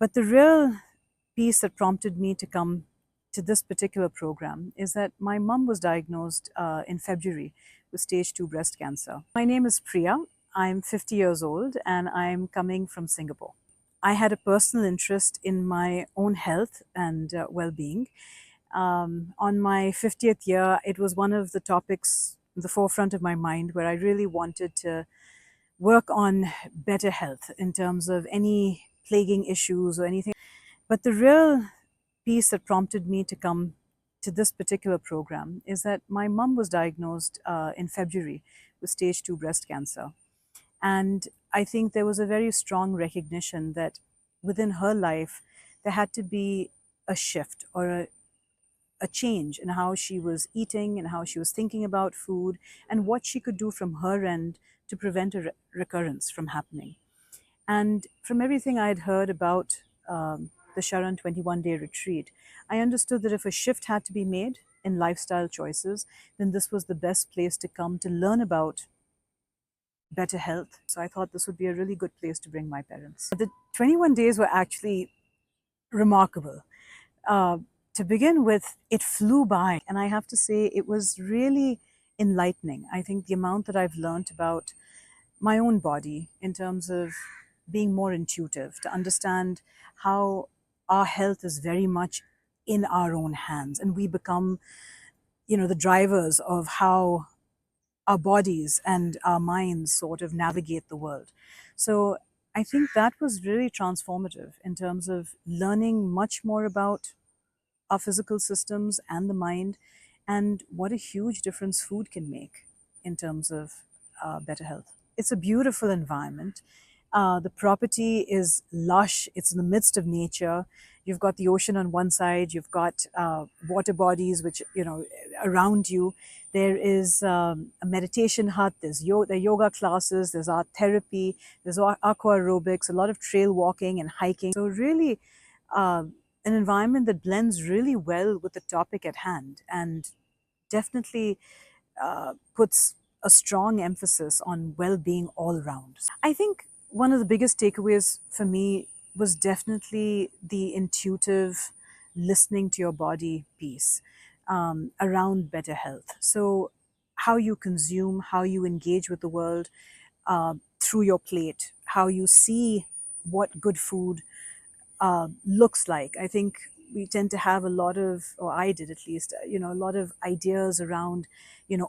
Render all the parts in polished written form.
But the real piece that prompted me to come to this particular program is that my mum was diagnosed in February with stage 2 breast cancer. My name is Priya. I'm 50 years old and I'm coming from Singapore. I had a personal interest in my own health and well being. On my 50th year, it was one of the topics in the forefront of my mind where I really wanted to work on better health in terms of any plaguing issues or anything. But the real piece that prompted me to come to this particular program is that my mum was diagnosed in February with stage 2 breast cancer. And I think there was a very strong recognition that within her life, there had to be a shift or a change in how she was eating and how she was thinking about food and what she could do from her end to prevent a recurrence from happening. And from everything I had heard about the SHARAN 21-day retreat, I understood that if a shift had to be made in lifestyle choices, then this was the best place to come to learn about better health. So I thought this would be a really good place to bring my parents. The 21 days were actually remarkable. To begin with, it flew by, and I have to say it was really enlightening. I think the amount that I've learned about my own body in terms of being more intuitive, to understand how our health is very much in our own hands, and we become, the drivers of how our bodies and our minds sort of navigate the world. So I think that was really transformative in terms of learning much more about our physical systems and the mind, and what a huge difference food can make in terms of better health. It's a beautiful environment. The property is lush, it's in the midst of nature. You've got the ocean on one side, you've got water bodies which, around you. There is a meditation hut, there are yoga classes, there's art therapy, there's aqua aerobics, a lot of trail walking and hiking. So really an environment that blends really well with the topic at hand and definitely puts a strong emphasis on well-being all around. I think one of the biggest takeaways for me was definitely the intuitive listening to your body piece around better health. So how you consume, how you engage with the world through your plate, how you see what good food looks like. I think we tend to have a lot of, or I did at least, a lot of ideas around,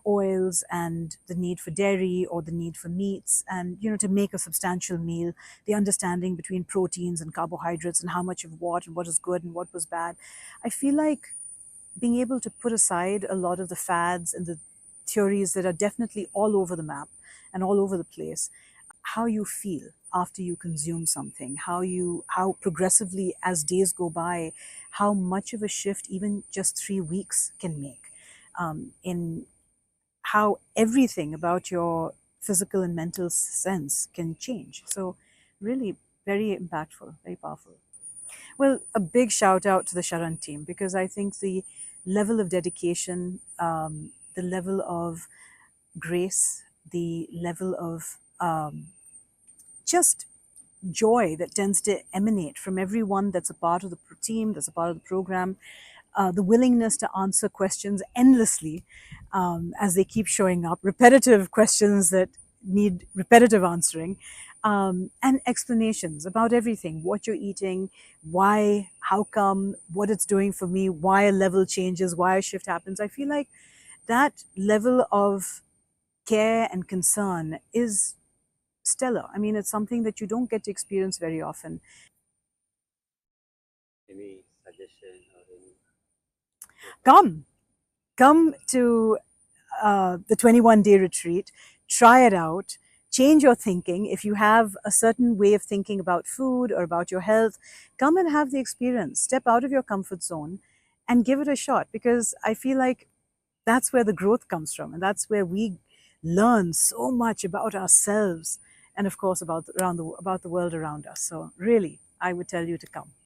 oils and the need for dairy or the need for meats and, to make a substantial meal, the understanding between proteins and carbohydrates and how much of what and what is good and what was bad. I feel like being able to put aside a lot of the fads and the theories that are definitely all over the map and all over the place, how you feel after you consume something, how progressively as days go by, how much of a shift even just 3 weeks can make in how everything about your physical and mental sense can change. So really very impactful, very powerful. Well, a big shout out to the SHARAN team, because I think the level of dedication, the level of grace, the level of just joy that tends to emanate from everyone that's a part of the team, that's a part of the program, the willingness to answer questions endlessly as they keep showing up, repetitive questions that need repetitive answering, and explanations about everything, what you're eating, why, how come, what it's doing for me, why a level changes, why a shift happens. I feel like that level of care and concern is stellar. I mean, it's something that you don't get to experience very often. Any suggestion or any? Come to the 21-day retreat, try it out, change your thinking. If you have a certain way of thinking about food or about your health, come and have the experience. Step out of your comfort zone and give it a shot, because I feel like that's where the growth comes from, and that's where we learn so much about ourselves and of course about the world around us. So really, I would tell you to come.